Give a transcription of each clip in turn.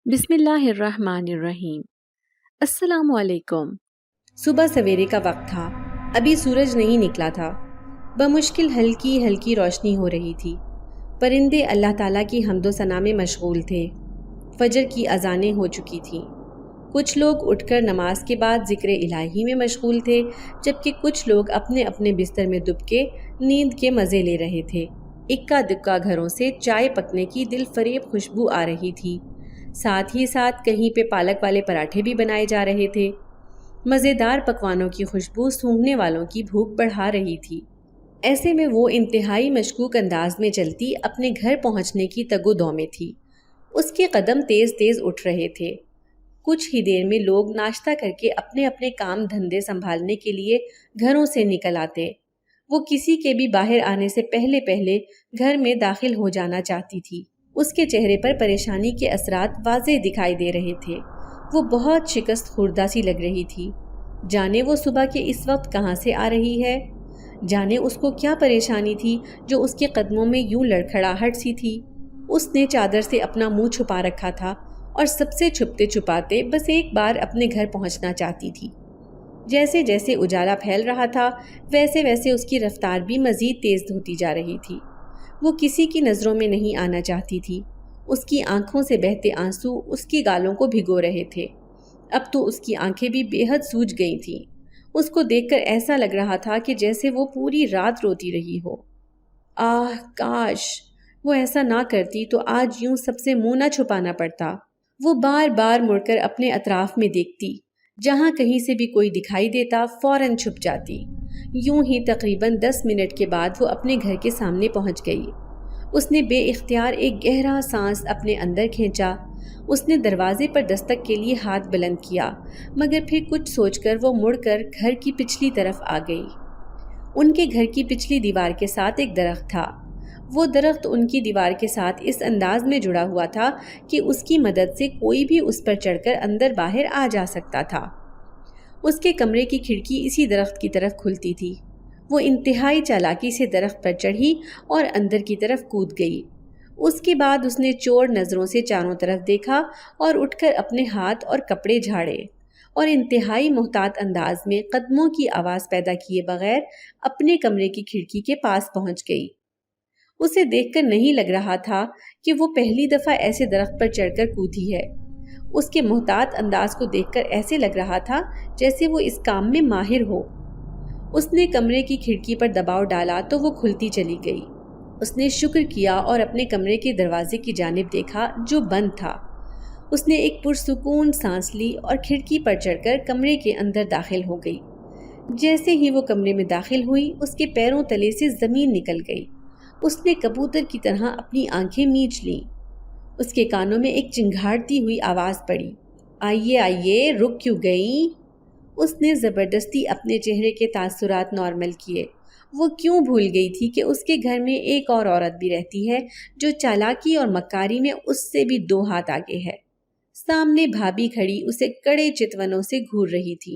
بسم اللہ الرحمن الرحیم۔ السلام علیکم۔ صبح سویرے کا وقت تھا، ابھی سورج نہیں نکلا تھا، بمشکل ہلکی ہلکی روشنی ہو رہی تھی۔ پرندے اللہ تعالیٰ کی حمد و ثنا میں مشغول تھے۔ فجر کی اذانیں ہو چکی تھیں۔ کچھ لوگ اٹھ کر نماز کے بعد ذکر الہی میں مشغول تھے، جبکہ کچھ لوگ اپنے اپنے بستر میں دب کے نیند کے مزے لے رہے تھے۔ اکا دکا گھروں سے چائے پکنے کی دل فریب خوشبو آ رہی تھی۔ ساتھ ہی ساتھ کہیں پہ پالک والے پراٹھے بھی بنائے جا رہے تھے۔ مزیدار پکوانوں کی خوشبو سونگھنے والوں کی بھوک بڑھا رہی تھی۔ ایسے میں وہ انتہائی مشکوک انداز میں چلتی اپنے گھر پہنچنے کی تگ و دو میں تھی۔ اس کے قدم تیز تیز اٹھ رہے تھے۔ کچھ ہی دیر میں لوگ ناشتہ کر کے اپنے اپنے کام دھندے سنبھالنے کے لیے گھروں سے نکل آتے۔ وہ کسی کے بھی باہر آنے سے پہلے پہلے گھر میں داخل ہو جانا چاہتی تھی۔ اس کے چہرے پر پریشانی کے اثرات واضح دکھائی دے رہے تھے۔ وہ بہت شکست خوردہ سی لگ رہی تھی۔ جانے وہ صبح کے اس وقت کہاں سے آ رہی ہے؟ جانے اس کو کیا پریشانی تھی جو اس کے قدموں میں یوں لڑکھڑاہٹ سی تھی؟ اس نے چادر سے اپنا منہ چھپا رکھا تھا اور سب سے چھپتے چھپاتے بس ایک بار اپنے گھر پہنچنا چاہتی تھی۔ جیسے جیسے اجالا پھیل رہا تھا ویسے ویسے اس کی رفتار بھی مزید تیز ہوتی جا رہی تھی۔ وہ کسی کی نظروں میں نہیں آنا چاہتی تھی۔ اس کی آنکھوں سے بہتے آنسو اس کی گالوں کو بھگو رہے تھے۔ اب تو اس کی آنکھیں بھی بے حد سوج گئی تھیں۔ اس کو دیکھ کر ایسا لگ رہا تھا کہ جیسے وہ پوری رات روتی رہی ہو۔ آہ کاش وہ ایسا نہ کرتی تو آج یوں سب سے منہ نہ چھپانا پڑتا۔ وہ بار بار مڑ کر اپنے اطراف میں دیکھتی، جہاں کہیں سے بھی کوئی دکھائی دیتا فوراً چھپ جاتی۔ یوں ہی تقریباً 10 منٹ کے بعد وہ اپنے گھر کے سامنے پہنچ گئی۔ اس نے بے اختیار ایک گہرا سانس اپنے اندر کھینچا۔ اس نے دروازے پر دستک کے لیے ہاتھ بلند کیا، مگر پھر کچھ سوچ کر وہ مڑ کر گھر کی پچھلی طرف آ گئی۔ ان کے گھر کی پچھلی دیوار کے ساتھ ایک درخت تھا۔ وہ درخت ان کی دیوار کے ساتھ اس انداز میں جڑا ہوا تھا کہ اس کی مدد سے کوئی بھی اس پر چڑھ کر اندر باہر آ جا سکتا تھا۔ اس کے کمرے کی کھڑکی اسی درخت کی طرف کھلتی تھی۔ وہ انتہائی چالاکی سے درخت پر چڑھی اور اندر کی طرف کود گئی۔ اس کے بعد اس نے چور نظروں سے چاروں طرف دیکھا اور اٹھ کر اپنے ہاتھ اور کپڑے جھاڑے اور انتہائی محتاط انداز میں قدموں کی آواز پیدا کیے بغیر اپنے کمرے کی کھڑکی کے پاس پہنچ گئی۔ اسے دیکھ کر نہیں لگ رہا تھا کہ وہ پہلی دفعہ ایسے درخت پر چڑھ کر کودی ہے۔ اس کے محتاط انداز کو دیکھ کر ایسے لگ رہا تھا جیسے وہ اس کام میں ماہر ہو۔ اس نے کمرے کی کھڑکی پر دباؤ ڈالا تو وہ کھلتی چلی گئی۔ اس نے شکر کیا اور اپنے کمرے کے دروازے کی جانب دیکھا جو بند تھا۔ اس نے ایک پرسکون سانس لی اور کھڑکی پر چڑھ کر کمرے کے اندر داخل ہو گئی۔ جیسے ہی وہ کمرے میں داخل ہوئی اس کے پیروں تلے سے زمین نکل گئی۔ اس نے کبوتر کی طرح اپنی آنکھیں میچ لیں۔ اس کے کانوں میں ایک چنگھاڑتی ہوئی آواز پڑی، آئیے آئیے، رک کیوں گئی؟ اس نے زبردستی اپنے چہرے کے تاثرات نارمل کیے۔ وہ کیوں بھول گئی تھی کہ اس کے گھر میں ایک اور عورت بھی رہتی ہے جو چالاکی اور مکاری میں اس سے بھی 2 ہاتھ آگے ہے۔ سامنے بھابھی کھڑی اسے کڑے چتونوں سے گھور رہی تھی۔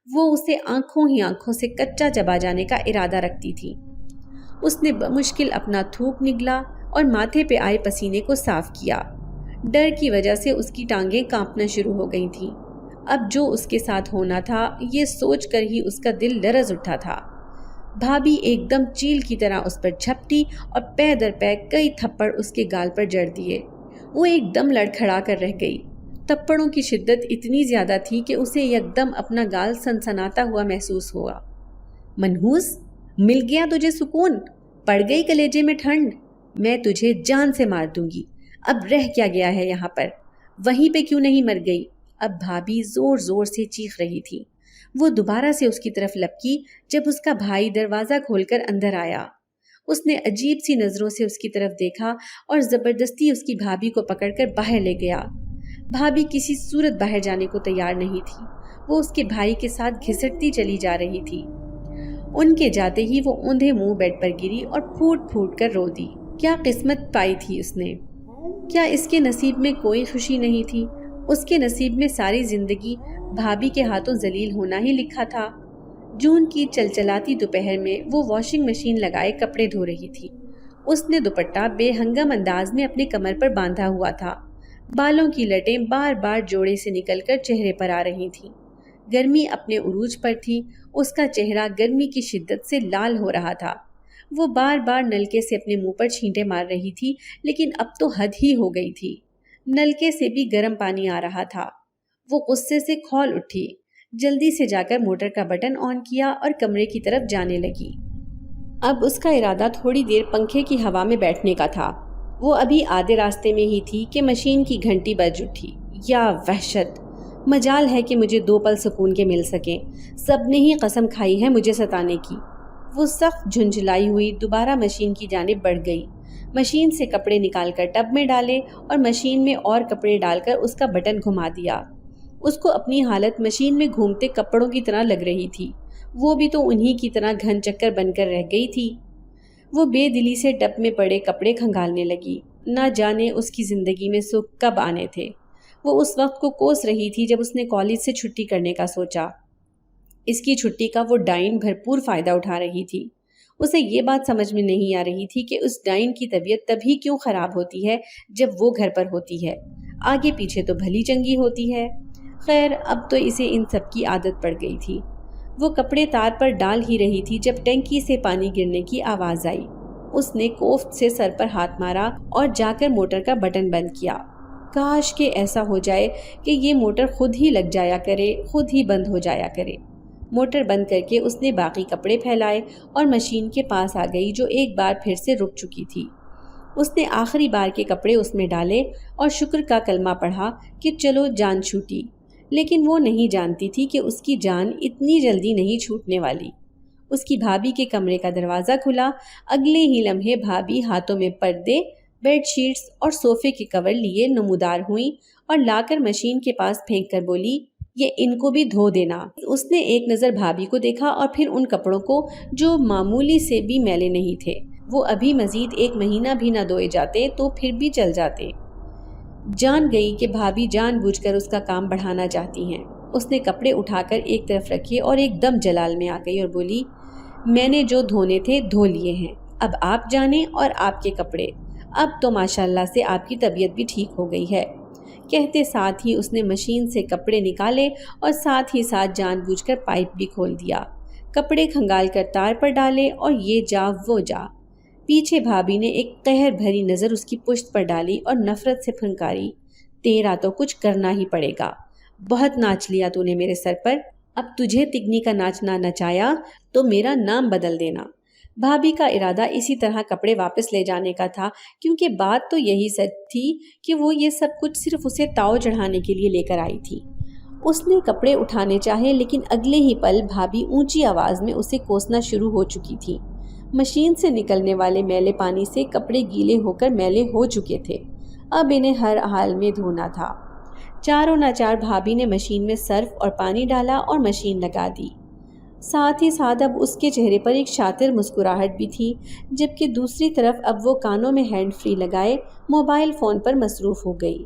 وہ اسے آنکھوں ہی آنکھوں سے کچا چبا جانے کا ارادہ رکھتی تھی۔ اس نے بمشکل اپنا تھوک نگلا اور ماتھے پہ آئے پسینے کو صاف کیا۔ ڈر کی وجہ سے اس کی ٹانگیں کانپنا شروع ہو گئی تھیں۔ اب جو اس کے ساتھ ہونا تھا یہ سوچ کر ہی اس کا دل لرز اٹھا تھا۔ بھابھی ایک دم چیل کی طرح اس پر جھپٹی اور پے در پے کئی تھپڑ اس کے گال پر جڑ دیے۔ وہ ایک دم لڑکھڑا کر رہ گئی۔ تھپڑوں کی شدت اتنی زیادہ تھی کہ اسے یک دم اپنا گال سنسناتا ہوا محسوس ہوا۔ منحوس، مل گیا تجھے سکون، پڑ گئی کلیجے میں ٹھنڈ، میں تجھے جان سے مار دوں گی۔ اب رہ کیا گیا ہے یہاں پر، وہیں پہ کیوں نہیں مر گئی؟ اب بھابھی زور زور سے چیخ رہی تھی۔ وہ دوبارہ سے اس کی طرف لپکی جب اس کا بھائی دروازہ کھول کر اندر آیا۔ اس نے عجیب سی نظروں سے اس کی طرف دیکھا اور زبردستی اس کی بھابھی کو پکڑ کر باہر لے گیا۔ بھابھی کسی صورت باہر جانے کو تیار نہیں تھی۔ وہ اس کے بھائی کے ساتھ گھسٹتی چلی جا رہی تھی۔ ان کے جاتے ہی وہ اوندھے منہ بیڈ پر گری اور پھوٹ پھوٹ کر رو دی۔ کیا قسمت پائی تھی اس نے؟ کیا اس کے نصیب میں کوئی خوشی نہیں تھی؟ اس کے نصیب میں ساری زندگی بھابھی کے ہاتھوں ذلیل ہونا ہی لکھا تھا۔ جون کی چلچلاتی دوپہر میں وہ واشنگ مشین لگائے کپڑے دھو رہی تھی۔ اس نے دوپٹہ بے ہنگم انداز میں اپنے کمر پر باندھا ہوا تھا۔ بالوں کی لٹیں بار بار جوڑے سے نکل کر چہرے پر آ رہی تھیں۔ گرمی اپنے عروج پر تھی، اس کا چہرہ گرمی کی شدت سے لال ہو رہا تھا۔ وہ بار بار نلکے سے اپنے منہ پر چھینٹے مار رہی تھی، لیکن اب تو حد ہی ہو گئی تھی۔ نلکے سے بھی گرم پانی آ رہا تھا۔ وہ غصے سے کھول اٹھی، جلدی سے جا کر موٹر کا بٹن آن کیا اور کمرے کی طرف جانے لگی۔ اب اس کا ارادہ تھوڑی دیر پنکھے کی ہوا میں بیٹھنے کا تھا۔ وہ ابھی آدھے راستے میں ہی تھی کہ مشین کی گھنٹی بج اٹھی۔ یا وحشت! مجال ہے کہ مجھے 2 پل سکون کے مل سکیں۔ سب نے ہی قسم کھائی ہے مجھے ستانے کی۔ وہ سخت جھنجھلائی ہوئی دوبارہ مشین کی جانب بڑھ گئی۔ مشین سے کپڑے نکال کر ٹب میں ڈالے اور مشین میں اور کپڑے ڈال کر اس کا بٹن گھما دیا۔ اس کو اپنی حالت مشین میں گھومتے کپڑوں کی طرح لگ رہی تھی۔ وہ بھی تو انہی کی طرح گھن چکر بن کر رہ گئی تھی۔ وہ بے دلی سے ٹب میں پڑے کپڑے کھنگالنے لگی۔ نہ جانے اس کی زندگی میں سکھ کب آنے تھے۔ وہ اس وقت کو کوس رہی تھی جب اس نے کالج سے چھٹی کرنے کا سوچا۔ اس کی چھٹی کا وہ ڈائن بھرپور فائدہ اٹھا رہی تھی۔ اسے یہ بات سمجھ میں نہیں آ رہی تھی کہ اس ڈائن کی طبیعت تبھی کیوں خراب ہوتی ہے جب وہ گھر پر ہوتی ہے، آگے پیچھے تو بھلی چنگی ہوتی ہے۔ خیر، اب تو اسے ان سب کی عادت پڑ گئی تھی۔ وہ کپڑے تار پر ڈال ہی رہی تھی جب ٹینکی سے پانی گرنے کی آواز آئی۔ اس نے کوفت سے سر پر ہاتھ مارا اور جا کر موٹر کا بٹن بند کیا۔ کاش کہ ایسا ہو جائے کہ یہ موٹر خود ہی لگ جایا کرے، خود ہی بند ہو جایا کرے۔ موٹر بند کر کے اس نے باقی کپڑے پھیلائے اور مشین کے پاس آ گئی جو ایک بار پھر سے رک چکی تھی۔ اس نے آخری بار کے کپڑے اس میں ڈالے اور شکر کا کلمہ پڑھا کہ چلو جان چھوٹی، لیکن وہ نہیں جانتی تھی کہ اس کی جان اتنی جلدی نہیں چھوٹنے والی۔ اس کی بھابھی کے کمرے کا دروازہ کھلا۔ اگلے ہی لمحے بھابھی ہاتھوں میں پردے، بیڈ شیٹس اور صوفے کے کور لیے نمودار ہوئیں اور لا کر مشین کے پاس پھینک کر بولی، یہ ان کو بھی دھو دینا۔ اس نے ایک نظر بھابھی کو دیکھا اور پھر ان کپڑوں کو جو معمولی سے بھی میلے نہیں تھے۔ وہ ابھی مزید 1 مہینہ بھی نہ دھوئے جاتے تو پھر بھی چل جاتے۔ جان گئی کہ بھابھی جان بوجھ کر اس کا کام بڑھانا چاہتی ہیں۔ اس نے کپڑے اٹھا کر ایک طرف رکھے اور ایک دم جلال میں آ گئی اور بولی، میں نے جو دھونے تھے دھو لیے ہیں، اب آپ جانیں اور آپ کے کپڑے۔ اب تو ماشاءاللہ سے آپ کی طبیعت بھی ٹھیک ہو گئی ہے۔ کہتے ساتھ ہی اس نے مشین سے کپڑے نکالے اور ساتھ ہی ساتھ جان بوجھ کر پائپ بھی کھول دیا۔ کپڑے کھنگال کر تار پر ڈالے اور یہ جا وہ جا۔ پیچھے بھابھی نے ایک قہر بھری نظر اس کی پشت پر ڈالی اور نفرت سے پھنکاری، تیرا تو کچھ کرنا ہی پڑے گا۔ بہت ناچ لیا تو نے میرے سر پر، اب تجھے تگنی کا ناچنا نچایا تو میرا نام بدل دینا۔ بھابھی کا ارادہ اسی طرح کپڑے واپس لے جانے کا تھا، کیونکہ بات تو یہی سچ تھی کہ وہ یہ سب کچھ صرف اسے تاؤ چڑھانے کے لیے لے کر آئی تھی۔ اس نے کپڑے اٹھانے چاہے، لیکن اگلے ہی پل بھابھی اونچی آواز میں اسے کوسنا شروع ہو چکی تھی۔ مشین سے نکلنے والے میلے پانی سے کپڑے گیلے ہو کر میلے ہو چکے تھے، اب انہیں ہر حال میں دھونا تھا۔ چاروں ناچار بھابھی نے مشین میں سرف اور پانی ڈالا اور مشین لگا دی۔ ساتھ ہی ساتھ اب اس کے چہرے پر ایک شاطر مسکراہٹ بھی تھی، جبکہ دوسری طرف اب وہ کانوں میں ہینڈ فری لگائے موبائل فون پر مصروف ہو گئی۔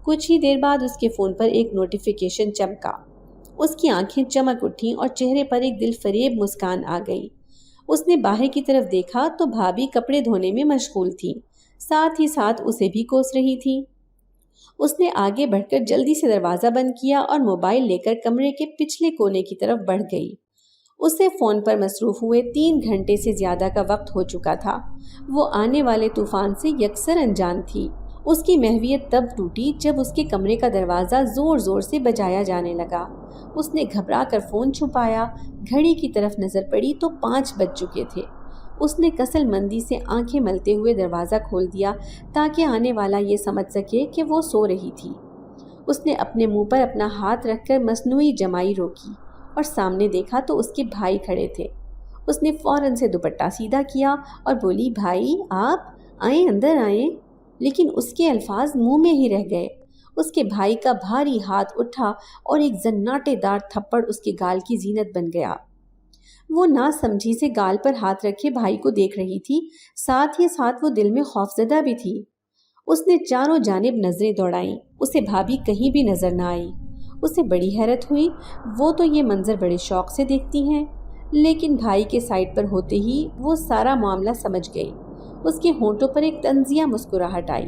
کچھ ہی دیر بعد اس کے فون پر ایک نوٹیفیکیشن چمکا۔ اس کی آنکھیں چمک اٹھیں اور چہرے پر ایک دل فریب مسکان آ گئی۔ اس نے باہر کی طرف دیکھا تو بھابھی کپڑے دھونے میں مشغول تھی، ساتھ ہی ساتھ اسے بھی کوس رہی تھی۔ اس نے آگے بڑھ کر جلدی سے دروازہ بند کیا اور موبائل لے کر کمرے کے پچھلے کونے کی طرف بڑھ گئی۔ اسے فون پر مصروف ہوئے 3 گھنٹے سے زیادہ کا وقت ہو چکا تھا۔ وہ آنے والے طوفان سے یکسر انجان تھی۔ اس کی محویت تب ٹوٹی جب اس کے کمرے کا دروازہ زور زور سے بجایا جانے لگا۔ اس نے گھبرا کر فون چھپایا، گھڑی کی طرف نظر پڑی تو 5 بج چکے تھے۔ اس نے کسل مندی سے آنکھیں ملتے ہوئے دروازہ کھول دیا تاکہ آنے والا یہ سمجھ سکے کہ وہ سو رہی تھی۔ اس نے اپنے منہ پر اپنا ہاتھ رکھ کر مصنوعی جمائی روکی اور سامنے دیکھا تو اس کے بھائی کھڑے تھے۔ اس نے فوراً سے دوپٹہ سیدھا کیا اور بولی، بھائی آپ آئیں، اندر آئیں، لیکن اس کے الفاظ منہ میں ہی رہ گئے۔ اس کے بھائی کا بھاری ہاتھ اٹھا اور ایک زناٹے دار تھپڑ اس کے گال کی زینت بن گیا۔ وہ نہ سمجھی سے گال پر ہاتھ رکھے بھائی کو دیکھ رہی تھی، ساتھ ہی ساتھ وہ دل میں خوفزدہ بھی تھی۔ اس نے چاروں جانب نظریں دوڑائیں، اسے بھابھی کہیں بھی نظر نہ آئی۔ اسے بڑی حیرت ہوئی، وہ تو یہ منظر بڑے شوق سے دیکھتی ہیں، لیکن بھائی کے سائڈ پر ہوتے ہی وہ سارا معاملہ سمجھ گئی۔ اس کے ہونٹوں پر ایک طنزیہ مسکراہٹ آئی۔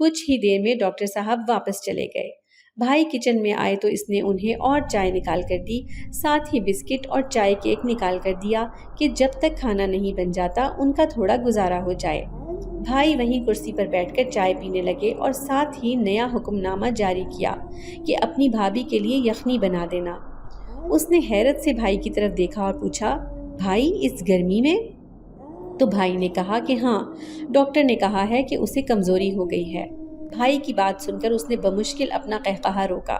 کچھ ہی دیر میں ڈاکٹر صاحب واپس چلے گئے۔ بھائی کچن میں آئے تو اس نے انہیں اور چائے نکال کر دی، ساتھ ہی بسکٹ اور چائے کیک نکال کر دیا کہ جب تک کھانا نہیں بن جاتا ان کا تھوڑا گزارا ہو جائے۔ بھائی وہیں کرسی پر بیٹھ کر چائے پینے لگے اور ساتھ ہی نیا حکم نامہ جاری کیا کہ اپنی بھابھی کے لیے یخنی بنا دینا۔ اس نے حیرت سے بھائی کی طرف دیکھا اور پوچھا، بھائی اس گرمی میں؟ تو بھائی نے کہا کہ ہاں، ڈاکٹر نے کہا ہے کہ اسے کمزوری ہو گئی ہے۔ بھائی کی بات سن کر اس نے بمشکل اپنا قہقہا روکا۔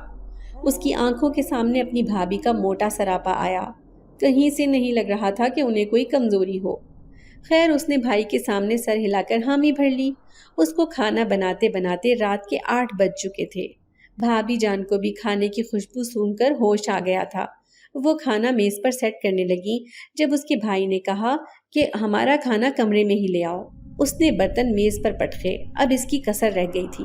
اس کی آنکھوں کے سامنے اپنی بھابھی کا موٹا سراپا آیا۔ کہیں سے نہیں لگ رہا تھا کہ انہیں کوئی کمزوری ہو۔ خیر اس نے بھائی کے سامنے سر ہلا کر حامی بھر لی۔ اس کو کھانا بناتے بناتے رات کے 8 بج چکے تھے۔ بھابھی جان کو بھی کھانے کی خوشبو سونگھ کر ہوش آ گیا تھا۔ وہ کھانا میز پر سیٹ کرنے لگی جب اس کے بھائی نے کہا کہ ہمارا کھانا کمرے میں ہی لے آؤ۔ اس نے برتن میز پر پٹکے، اب اس کی کسر رہ گئی تھی۔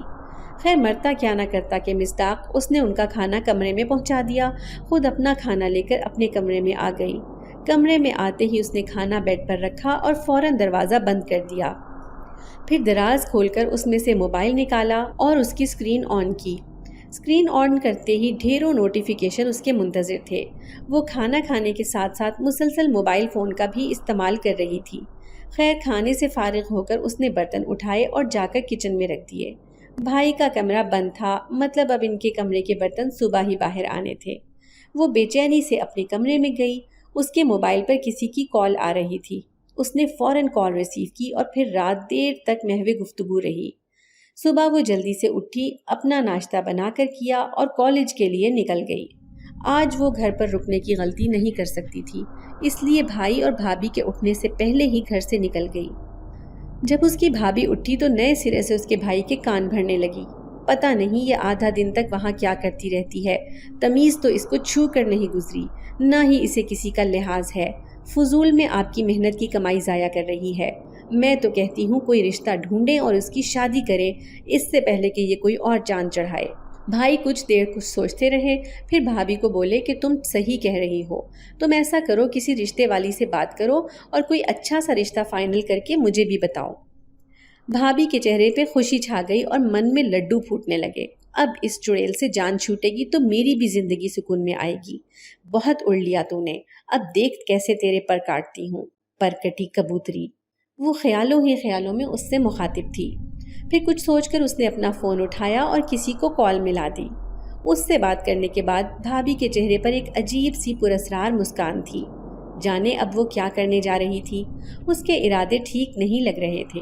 خیر مرتا کیا نہ کرتا کہ مصداق، اس نے ان کا کھانا کمرے میں پہنچا دیا، خود اپنا کھانا لے کر اپنے کمرے میں آ گئی۔ کمرے میں آتے ہی اس نے کھانا بیڈ پر رکھا اور فوراً دروازہ بند کر دیا۔ پھر دراز کھول کر اس میں سے موبائل نکالا اور اس کی اسکرین آن کی۔ اسکرین آن کرتے ہی ڈھیروں نوٹیفیکیشن اس کے منتظر تھے۔ وہ کھانا کھانے کے ساتھ ساتھ مسلسل موبائل فون کا بھی استعمال کر رہی تھی۔ خیر کھانے سے فارغ ہو کر اس نے برتن اٹھائے اور جا کر کچن میں رکھ دیے۔ بھائی کا کمرہ بند تھا، مطلب اب ان کے کمرے کے برتن صبح ہی باہر آنے تھے۔ وہ بے چینی سے اپنے کمرے میں گئی۔ اس کے موبائل پر کسی کی کال آ رہی تھی۔ اس نے فوراً کال ریسیو کی اور پھر رات دیر تک محو گفتگو رہی۔ صبح وہ جلدی سے اٹھی، اپنا ناشتہ بنا کر کیا اور کالج کے لیے نکل گئی۔ آج وہ گھر پر رکنے کی غلطی نہیں کر سکتی تھی، اس لیے بھائی اور بھابھی کے اٹھنے سے پہلے ہی گھر سے نکل گئی۔ جب اس کی بھابھی اٹھی تو نئے سرے سے اس کے بھائی کے کان بھرنے لگی۔ پتہ نہیں یہ آدھا دن تک وہاں کیا کرتی رہتی ہے، تمیز تو اس کو چھو کر نہیں گزری، نہ ہی اسے کسی کا لحاظ ہے، فضول میں آپ کی محنت کی کمائی ضائع کر رہی ہے۔ میں تو کہتی ہوں کوئی رشتہ ڈھونڈیں اور اس کی شادی کریں، اس سے پہلے کہ یہ کوئی اور چاند چڑھائے۔ بھائی کچھ دیر کچھ سوچتے رہے، پھر بھابھی کو بولے کہ تم صحیح کہہ رہی ہو، تم ایسا کرو کسی رشتے والی سے بات کرو اور کوئی اچھا سا رشتہ فائنل کر کے مجھے بھی بتاؤ۔ بھابھی کے چہرے پہ خوشی چھا گئی اور من میں لڈو پھوٹنے لگے۔ اب اس چڑیل سے جان چھوٹے گی تو میری بھی زندگی سکون میں آئے گی۔ بہت اڑ لیا تو نے، اب دیکھ کیسے تیرے پر کاٹتی ہوں، پر کٹی کبوتری۔ وہ خیالوں ہی خیالوں میں اس سے مخاطب تھی۔ پھر کچھ سوچ کر اس نے اپنا فون اٹھایا اور کسی کو کال ملا دی۔ اس سے بات کرنے کے بعد بھابھی کے چہرے پر ایک عجیب سی پراسرار مسکان تھی۔ جانے اب وہ کیا کرنے جا رہی تھی، اس کے ارادے ٹھیک نہیں لگ رہے تھے۔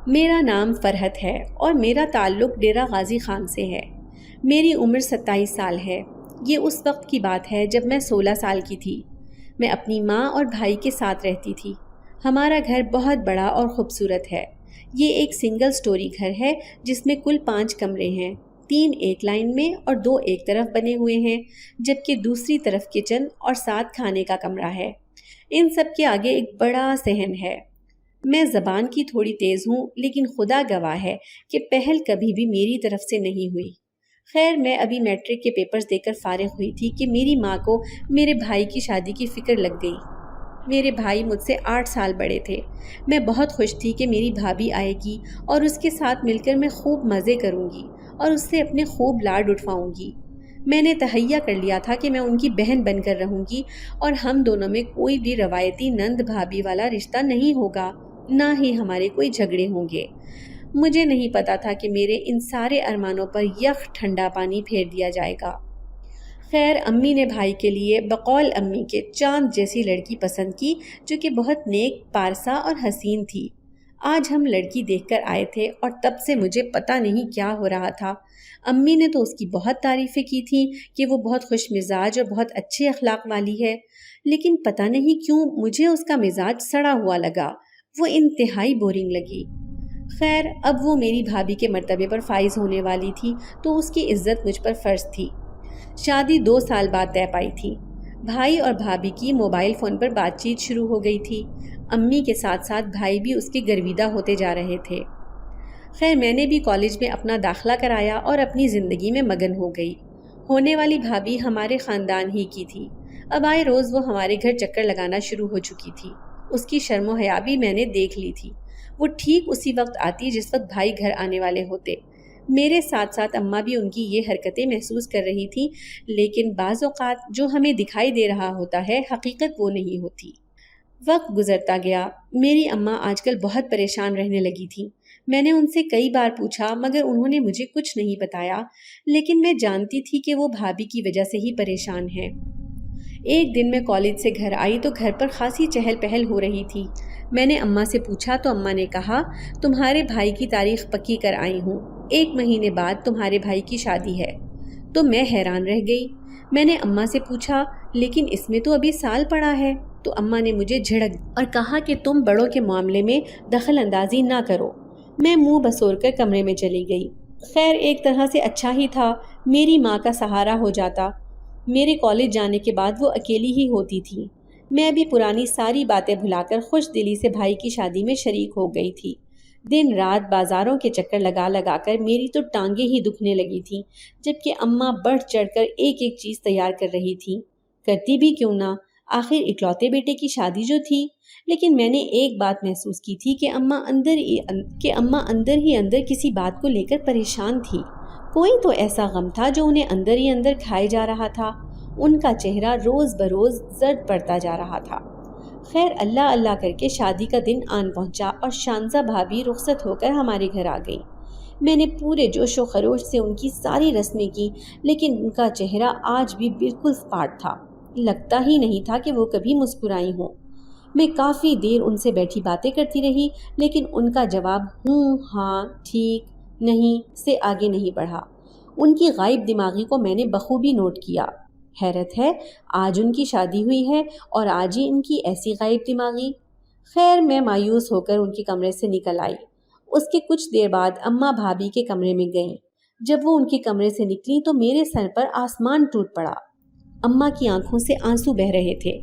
میرا نام فرحت ہے اور میرا تعلق ڈیرہ غازی خان سے ہے۔ میری عمر 27 سال ہے۔ یہ اس وقت کی بات ہے جب میں 16 سال کی تھی۔ میں اپنی ماں اور بھائی کے ساتھ رہتی تھی۔ ہمارا گھر بہت بڑا اور خوبصورت ہے۔ یہ ایک سنگل سٹوری گھر ہے جس میں کل 5 کمرے ہیں، 3 ایک لائن میں اور 2 ایک طرف بنے ہوئے ہیں، جبکہ دوسری طرف کچن اور ساتھ کھانے کا کمرہ ہے۔ ان سب کے آگے ایک بڑا صحن ہے۔ میں زبان کی تھوڑی تیز ہوں، لیکن خدا گواہ ہے کہ پہل کبھی بھی میری طرف سے نہیں ہوئی۔ خیر میں ابھی میٹرک کے پیپرز دے کر فارغ ہوئی تھی کہ میری ماں کو میرے بھائی کی شادی کی فکر لگ گئی۔ میرے بھائی مجھ سے 8 سال بڑے تھے۔ میں بہت خوش تھی کہ میری بھابھی آئے گی اور اس کے ساتھ مل کر میں خوب مزے کروں گی اور اس سے اپنے خوب لاڈ اٹھواؤں گی۔ میں نے تہیہ کر لیا تھا کہ میں ان کی بہن بن کر رہوں گی اور ہم دونوں میں کوئی بھی روایتی نند بھابھی والا رشتہ نہیں ہوگا، نہ ہی ہمارے کوئی جھگڑے ہوں گے۔ مجھے نہیں پتا تھا کہ میرے ان سارے ارمانوں پر یک ٹھنڈا پانی پھیر دیا جائے گا۔ خیر امی نے بھائی کے لیے بقول امی کے چاند جیسی لڑکی پسند کی، جو کہ بہت نیک، پارسا اور حسین تھی۔ آج ہم لڑکی دیکھ کر آئے تھے اور تب سے مجھے پتہ نہیں کیا ہو رہا تھا۔ امی نے تو اس کی بہت تعریفیں کی تھیں کہ وہ بہت خوش مزاج اور بہت اچھے اخلاق والی ہے، لیکن پتہ نہیں کیوں مجھے اس کا مزاج سڑا ہوا لگا، وہ انتہائی بورنگ لگی۔ خیر اب وہ میری بھابھی کے مرتبے پر فائز ہونے والی تھی تو اس کی عزت مجھ پر فرض تھی۔ شادی 2 سال بعد طے پائی تھی۔ بھائی اور بھابھی کی موبائل فون پر بات چیت شروع ہو گئی تھی۔ امی کے ساتھ ساتھ بھائی بھی اس کے گرویدہ ہوتے جا رہے تھے۔ خیر میں نے بھی کالج میں اپنا داخلہ کرایا اور اپنی زندگی میں مگن ہو گئی۔ ہونے والی بھابھی ہمارے خاندان ہی کی تھی۔ اب آئے روز وہ ہمارے گھر چکر لگانا شروع ہو چکی تھی۔ اس کی شرم و حیا بھی میں نے دیکھ لی تھی۔ وہ ٹھیک اسی وقت آتی جس وقت بھائی گھر آنے والے ہوتے۔ میرے ساتھ ساتھ اماں بھی ان کی یہ حرکتیں محسوس کر رہی تھیں، لیکن بعض اوقات جو ہمیں دکھائی دے رہا ہوتا ہے حقیقت وہ نہیں ہوتی۔ وقت گزرتا گیا، میری اماں آج کل بہت پریشان رہنے لگی تھی۔ میں نے ان سے کئی بار پوچھا مگر انہوں نے مجھے کچھ نہیں بتایا، لیکن میں جانتی تھی کہ وہ بھابھی کی وجہ سے ہی پریشان ہیں۔ ایک دن میں کالج سے گھر آئی تو گھر پر خاصی چہل پہل ہو رہی تھی۔ میں نے اماں سے پوچھا تو اماں نے کہا، تمہارے بھائی کی تاریخ پکی کر آئی ہوں، 1 مہینے بعد تمہارے بھائی کی شادی ہے۔ تو میں حیران رہ گئی۔ میں نے اماں سے پوچھا، لیکن اس میں تو ابھی سال پڑا ہے۔ تو اماں نے مجھے جھڑک اور کہا کہ تم بڑوں کے معاملے میں دخل اندازی نہ کرو۔ میں منہ بسور کر کمرے میں چلی گئی۔ خیر ایک طرح سے اچھا ہی تھا، میری ماں کا سہارا ہو جاتا۔ میرے کالج جانے کے بعد وہ اکیلی ہی ہوتی تھی۔ میں بھی پرانی ساری باتیں بھلا کر خوش دلی سے بھائی کی شادی میں شریک ہو گئی تھی۔ دن رات بازاروں کے چکر لگا لگا کر میری تو ٹانگیں ہی دکھنے لگی تھیں، جبکہ اماں بڑھ چڑھ کر ایک ایک چیز تیار کر رہی تھی۔ کرتی بھی کیوں نہ، آخر اکلوتے بیٹے کی شادی جو تھی۔ لیکن میں نے ایک بات محسوس کی تھی کہ اماں اندر ہی اندر کسی بات کو لے کر پریشان تھی۔ کوئی تو ایسا غم تھا جو انہیں اندر ہی اندر کھائے جا رہا تھا۔ ان کا چہرہ روز بروز زرد پڑتا جا رہا تھا۔ خیر اللہ اللہ کر کے شادی کا دن آن پہنچا اور شانزہ بھابھی رخصت ہو کر ہمارے گھر آ گئی۔ میں نے پورے جوش و خروش سے ان کی ساری رسمیں کی، لیکن ان کا چہرہ آج بھی بالکل سپاٹ تھا۔ لگتا ہی نہیں تھا کہ وہ کبھی مسکرائی ہوں۔ میں کافی دیر ان سے بیٹھی باتیں کرتی رہی، لیکن ان کا جواب ہوں، ہاں، ٹھیک، نہیں سے آگے نہیں بڑھا۔ ان کی غائب دماغی کو میں نے بخوبی نوٹ کیا۔ حیرت ہے، آج ان کی شادی ہوئی ہے اور آج ہی ان کی ایسی غائب دماغی۔ خیر میں مایوس ہو کر ان کے کمرے سے نکل آئی۔ اس کے کچھ دیر بعد اماں بھابھی کے کمرے میں گئیں۔ جب وہ ان کے کمرے سے نکلی تو میرے سر پر آسمان ٹوٹ پڑا۔ اماں کی آنکھوں سے آنسو بہہ رہے تھے۔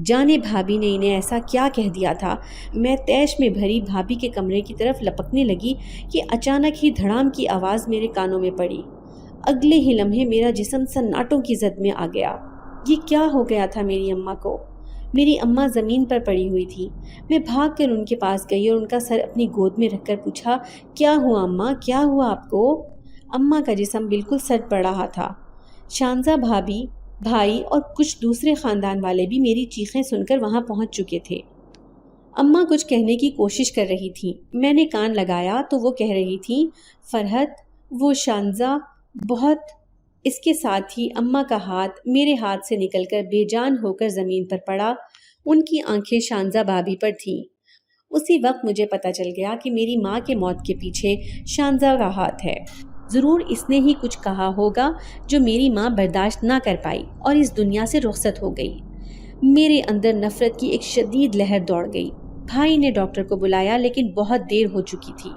جانے بھابھی نے انہیں ایسا کیا کہہ دیا تھا۔ میں تیش میں بھری بھابھی کے کمرے کی طرف لپکنے لگی کہ اچانک ہی دھڑام کی آواز میرے کانوں میں پڑی۔ اگلے ہی لمحے میرا جسم سناٹوں کی زد میں آ گیا۔ یہ کیا ہو گیا تھا میری اماں کو؟ میری اماں زمین پر پڑی ہوئی تھی۔ میں بھاگ کر ان کے پاس گئی اور ان کا سر اپنی گود میں رکھ کر پوچھا، کیا ہوا اماں، کیا ہوا آپ کو؟ اماں کا جسم بالکل سٹ پڑ رہا تھا۔ شانزہ بھابھی، بھائی اور کچھ دوسرے خاندان والے بھی میری چیخیں سن کر وہاں پہنچ چکے تھے۔ اماں کچھ کہنے کی کوشش کر رہی تھیں۔ میں نے کان لگایا تو وہ کہہ رہی تھیں، فرحت، وہ شانزہ بہت۔ اس کے ساتھ ہی اماں کا ہاتھ میرے ہاتھ سے نکل کر بے جان ہو کر زمین پر پڑا۔ ان کی آنکھیں شانزہ بھابھی پر تھیں۔ اسی وقت مجھے پتہ چل گیا کہ میری ماں کے موت کے پیچھے شانزہ کا ہاتھ ہے۔ ضرور اس نے ہی کچھ کہا ہوگا جو میری ماں برداشت نہ کر پائی اور اس دنیا سے رخصت ہو گئی۔ میرے اندر نفرت کی ایک شدید لہر دوڑ گئی۔ بھائی نے ڈاکٹر کو بلایا لیکن بہت دیر ہو چکی تھی۔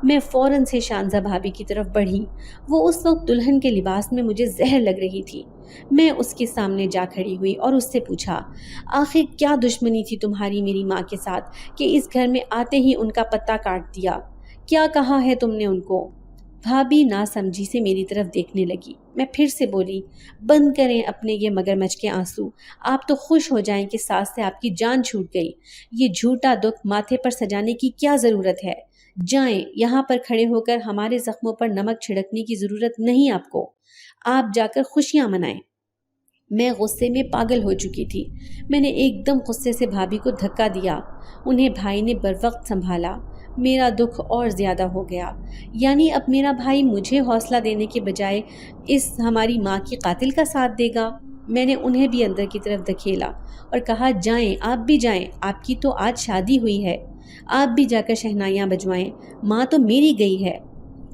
میں فوراً سے شانزہ بھابھی کی طرف بڑھی۔ وہ اس وقت دلہن کے لباس میں مجھے زہر لگ رہی تھی۔ میں اس کے سامنے جا کھڑی ہوئی اور اس سے پوچھا، آخر کیا دشمنی تھی تمہاری میری ماں کے ساتھ کہ اس گھر میں آتے ہی ان کا پتہ کاٹ دیا؟ کیا کہا ہے تم نے ان کو؟ بھابھی ناسمجھی سے میری طرف دیکھنے لگی۔ میں پھر سے بولی، بند کریں اپنے یہ مگرمچھ کے آنسو۔ آپ تو خوش ہو جائیں کہ ساس سے آپ کی جان چھوٹ گئی۔ یہ جھوٹا دکھ ماتھے پر سجانے کی کیا ضرورت ہے؟ جائیں، یہاں پر کھڑے ہو کر ہمارے زخموں پر نمک چھڑکنے کی ضرورت نہیں آپ کو۔ آپ جا کر خوشیاں منائیں۔ میں غصے میں پاگل ہو چکی تھی۔ میں نے ایک دم غصے سے بھابھی کو دھکا دیا۔ انہیں بھائی نے بروقت سنبھالا۔ میرا دکھ اور زیادہ ہو گیا۔ یعنی اب میرا بھائی مجھے حوصلہ دینے کے بجائے اس ہماری ماں کی قاتل کا ساتھ دے گا۔ میں نے انہیں بھی اندر کی طرف دھکیلا اور کہا، جائیں، آپ بھی جائیں، آپ کی تو آج شادی ہوئی ہے، آپ بھی جا کر شہنائیاں بجوائیں، ماں تو میری گئی ہے۔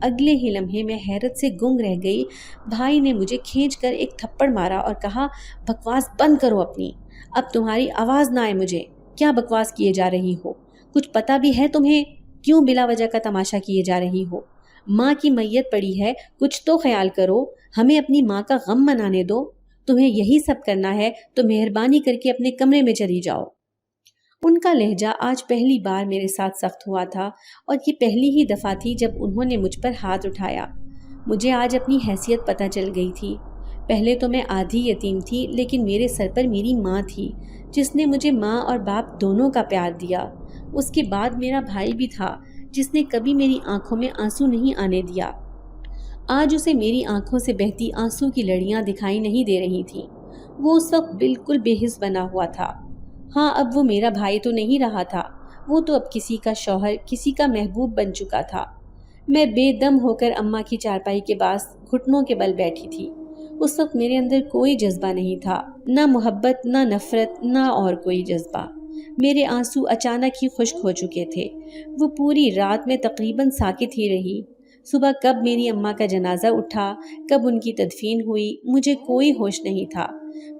اگلے ہی لمحے میں حیرت سے گنگ رہ گئی۔ بھائی نے مجھے کھینچ کر ایک تھپڑ مارا اور کہا، بکواس بند کرو اپنی، اب تمہاری آواز نہ آئے مجھے۔ کیا بکواس کیے جا رہی ہو؟ کچھ پتہ بھی ہے تمہیں؟ کیوں بلا وجہ کا تماشا کیے جا رہی ہو؟ ماں کی میت پڑی ہے، کچھ تو خیال کرو، ہمیں اپنی ماں کا غم منانے دو۔ تمہیں یہی سب کرنا ہے تو مہربانی کر کے اپنے کمرے میں چلی جاؤ۔ ان کا لہجہ آج پہلی بار میرے ساتھ سخت ہوا تھا اور یہ پہلی ہی دفعہ تھی جب انہوں نے مجھ پر ہاتھ اٹھایا۔ مجھے آج اپنی حیثیت پتہ چل گئی تھی۔ پہلے تو میں آدھی یتیم تھی، لیکن میرے سر پر میری ماں تھی جس نے مجھے ماں اور باپ دونوں کا پیار دیا۔ اس کے بعد میرا بھائی بھی تھا جس نے کبھی میری آنکھوں میں آنسو نہیں آنے دیا۔ آج اسے میری آنکھوں سے بہتی آنسو کی لڑیاں دکھائی نہیں دے رہی تھیں۔ وہ اس وقت بالکل بے حس بنا ہوا تھا۔ ہاں، اب وہ میرا بھائی تو نہیں رہا تھا، وہ تو اب کسی کا شوہر، کسی کا محبوب بن چکا تھا۔ میں بے دم ہو کر اماں کی چارپائی کے پاس گھٹنوں کے بل بیٹھی تھی۔ اس وقت میرے اندر کوئی جذبہ نہیں تھا، نہ محبت، نہ نفرت، نہ اور کوئی جذبہ۔ میرے آنسو اچانک ہی خشک ہو چکے تھے۔ وہ پوری رات میں تقریباً ساکت ہی رہی۔ صبح کب میری اماں کا جنازہ اٹھا، کب ان کی تدفین ہوئی، مجھے کوئی ہوش نہیں تھا۔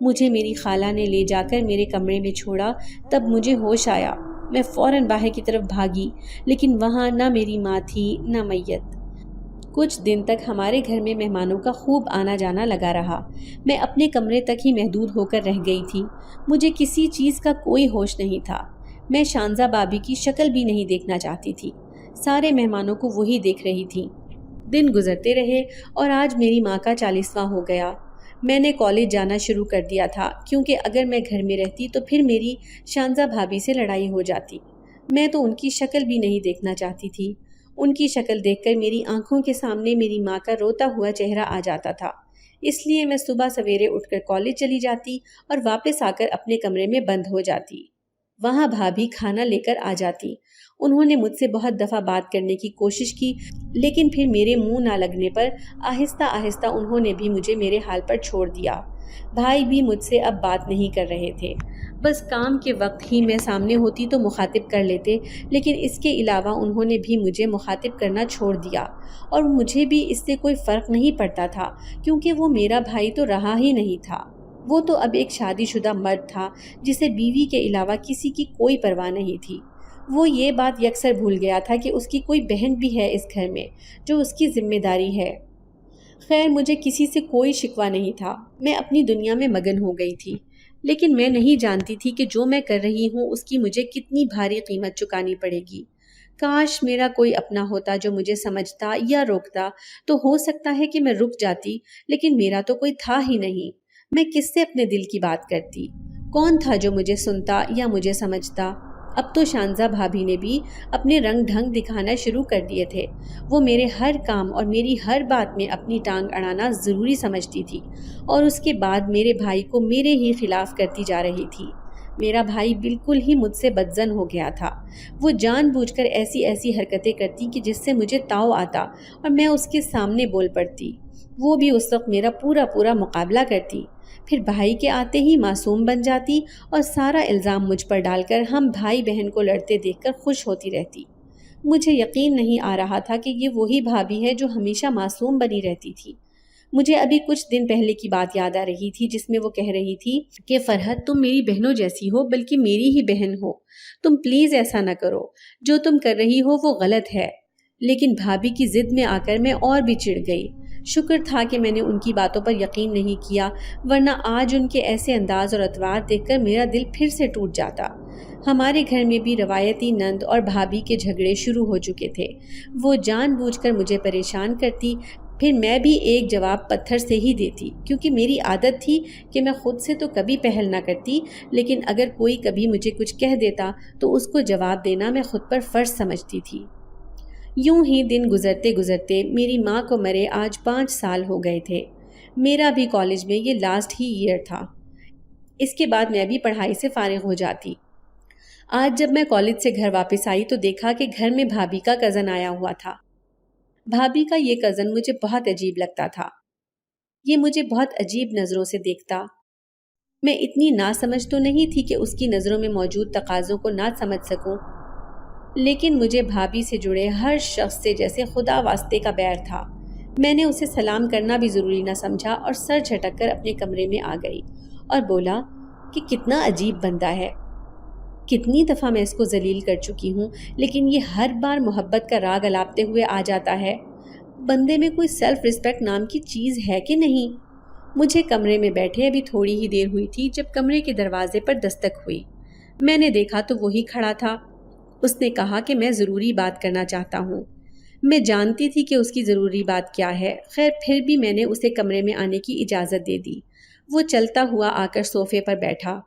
مجھے میری خالہ نے لے جا کر میرے کمرے میں چھوڑا، تب مجھے ہوش آیا۔ میں فوراً باہر کی طرف بھاگی، لیکن وہاں نہ میری ماں تھی نہ میت۔ کچھ دن تک ہمارے گھر میں مہمانوں کا خوب آنا جانا لگا رہا۔ میں اپنے کمرے تک ہی محدود ہو کر رہ گئی تھی۔ مجھے کسی چیز کا کوئی ہوش نہیں تھا۔ میں شانزہ بابی کی شکل بھی نہیں دیکھنا چاہتی تھی۔ سارے مہمانوں کو وہی دیکھ رہی تھی۔ دن گزرتے رہے اور آج میری ماں کا 40واں ہو گیا۔ میں نے کالج جانا شروع کر دیا تھا، کیونکہ اگر میں گھر میں رہتی تو پھر میری شانزہ بھابی سے لڑائی ہو جاتی۔ میں تو ان کی شکل بھی نہیں دیکھنا چاہتی تھی۔ ان کی شکل دیکھ کر میری آنکھوں کے سامنے میری ماں کا روتا ہوا چہرہ آ جاتا تھا۔ اس لیے میں صبح سویرے اٹھ کر کالج چلی جاتی اور واپس آ کر اپنے کمرے میں بند ہو جاتی۔ وہاں بھابھی کھانا لے کر آ جاتی۔ انہوں نے مجھ سے بہت دفعہ بات کرنے کی کوشش کی، لیکن پھر میرے منہ نہ لگنے پر آہستہ آہستہ انہوں نے بھی مجھے میرے حال پر چھوڑ دیا۔ بھائی بھی مجھ سے اب بات نہیں کر رہے تھے۔ بس کام کے وقت ہی میں سامنے ہوتی تو مخاطب کر لیتے، لیکن اس کے علاوہ انہوں نے بھی مجھے مخاطب کرنا چھوڑ دیا، اور مجھے بھی اس سے کوئی فرق نہیں پڑتا تھا، کیونکہ وہ میرا بھائی تو رہا ہی نہیں تھا۔ وہ تو اب ایک شادی شدہ مرد تھا جسے بیوی کے علاوہ کسی کی کوئی پرواہ نہیں تھی۔ وہ یہ بات یکسر بھول گیا تھا کہ اس کی کوئی بہن بھی ہے اس گھر میں جو اس کی ذمہ داری ہے۔ خیر، مجھے کسی سے کوئی شکوہ نہیں تھا۔ میں اپنی دنیا میں مگن ہو گئی تھی، لیکن میں نہیں جانتی تھی کہ جو میں کر رہی ہوں اس کی مجھے کتنی بھاری قیمت چکانی پڑے گی۔ کاش میرا کوئی اپنا ہوتا جو مجھے سمجھتا یا روکتا، تو ہو سکتا ہے کہ میں رک جاتی، لیکن میرا تو کوئی تھا ہی نہیں۔ میں کس سے اپنے دل کی بات کرتی؟ کون تھا جو مجھے سنتا یا مجھے سمجھتا؟ اب تو شانزہ بھابھی نے بھی اپنے رنگ ڈھنگ دکھانا شروع کر دیے تھے۔ وہ میرے ہر کام اور میری ہر بات میں اپنی ٹانگ اڑانا ضروری سمجھتی تھی، اور اس کے بعد میرے بھائی کو میرے ہی خلاف کرتی جا رہی تھی۔ میرا بھائی بالکل ہی مجھ سے بدظن ہو گیا تھا۔ وہ جان بوجھ کر ایسی ایسی حرکتیں کرتی کہ جس سے مجھے تاؤ آتا اور میں اس کے سامنے بول پڑتی۔ وہ بھی اس وقت میرا پورا مقابلہ کرتی، پھر بھائی کے آتے ہی معصوم بن جاتی اور سارا الزام مجھ پر ڈال کر ہم بھائی بہن کو لڑتے دیکھ کر خوش ہوتی رہتی۔ مجھے یقین نہیں آ رہا تھا کہ یہ وہی بھابھی ہے جو ہمیشہ معصوم بنی رہتی تھی۔ مجھے ابھی کچھ دن پہلے کی بات یاد آ رہی تھی جس میں وہ کہہ رہی تھی کہ فرحت، تم میری بہنوں جیسی ہو، بلکہ میری ہی بہن ہو، تم پلیز ایسا نہ کرو، جو تم کر رہی ہو وہ غلط ہے۔ لیکن بھابھی کی ضد میں آ کر میں اور بھی چڑ گئی۔ شکر تھا کہ میں نے ان کی باتوں پر یقین نہیں کیا، ورنہ آج ان کے ایسے انداز اور اطوار دیکھ کر میرا دل پھر سے ٹوٹ جاتا۔ ہمارے گھر میں بھی روایتی نند اور بھابھی کے جھگڑے شروع ہو چکے تھے۔ وہ جان بوجھ کر مجھے پریشان کرتی، پھر میں بھی ایک جواب پتھر سے ہی دیتی، کیونکہ میری عادت تھی کہ میں خود سے تو کبھی پہل نہ کرتی، لیکن اگر کوئی کبھی مجھے کچھ کہہ دیتا تو اس کو جواب دینا میں خود پر فرض سمجھتی تھی۔ یوں ہی دن گزرتے گزرتے میری ماں کو مرے آج 5 سال ہو گئے تھے۔ میرا بھی کالج میں یہ لاسٹ ہی ایئر تھا۔ اس کے بعد میں بھی پڑھائی سے فارغ ہو جاتی۔ آج جب میں کالج سے گھر واپس آئی تو دیکھا کہ گھر میں بھابھی کا کزن آیا ہوا تھا۔ بھابھی کا یہ کزن مجھے بہت عجیب لگتا تھا۔ یہ مجھے بہت عجیب نظروں سے دیکھتا۔ میں اتنی ناسمجھ تو نہیں تھی کہ اس کی نظروں میں موجود تقاضوں کو نہ سمجھ سکوں، لیکن مجھے بھابھی سے جڑے ہر شخص سے جیسے خدا واسطے کا بیر تھا۔ میں نے اسے سلام کرنا بھی ضروری نہ سمجھا اور سر جھٹک کر اپنے کمرے میں آ گئی اور بولا کہ کتنا عجیب بندہ ہے۔ کتنی دفعہ میں اس کو ذلیل کر چکی ہوں، لیکن یہ ہر بار محبت کا راگ الاپتے ہوئے آ جاتا ہے۔ بندے میں کوئی سیلف ریسپیکٹ نام کی چیز ہے کہ نہیں؟ مجھے کمرے میں بیٹھے ابھی تھوڑی ہی دیر ہوئی تھی جب کمرے کے دروازے پر دستک ہوئی۔ میں نے دیکھا تو وہی کھڑا تھا۔ اس نے کہا کہ میں ضروری بات کرنا چاہتا ہوں۔ میں جانتی تھی کہ اس کی ضروری بات کیا ہے، خیر پھر بھی میں نے اسے کمرے میں آنے کی اجازت دے دی۔ وہ چلتا ہوا آ کر صوفے پر بیٹھا۔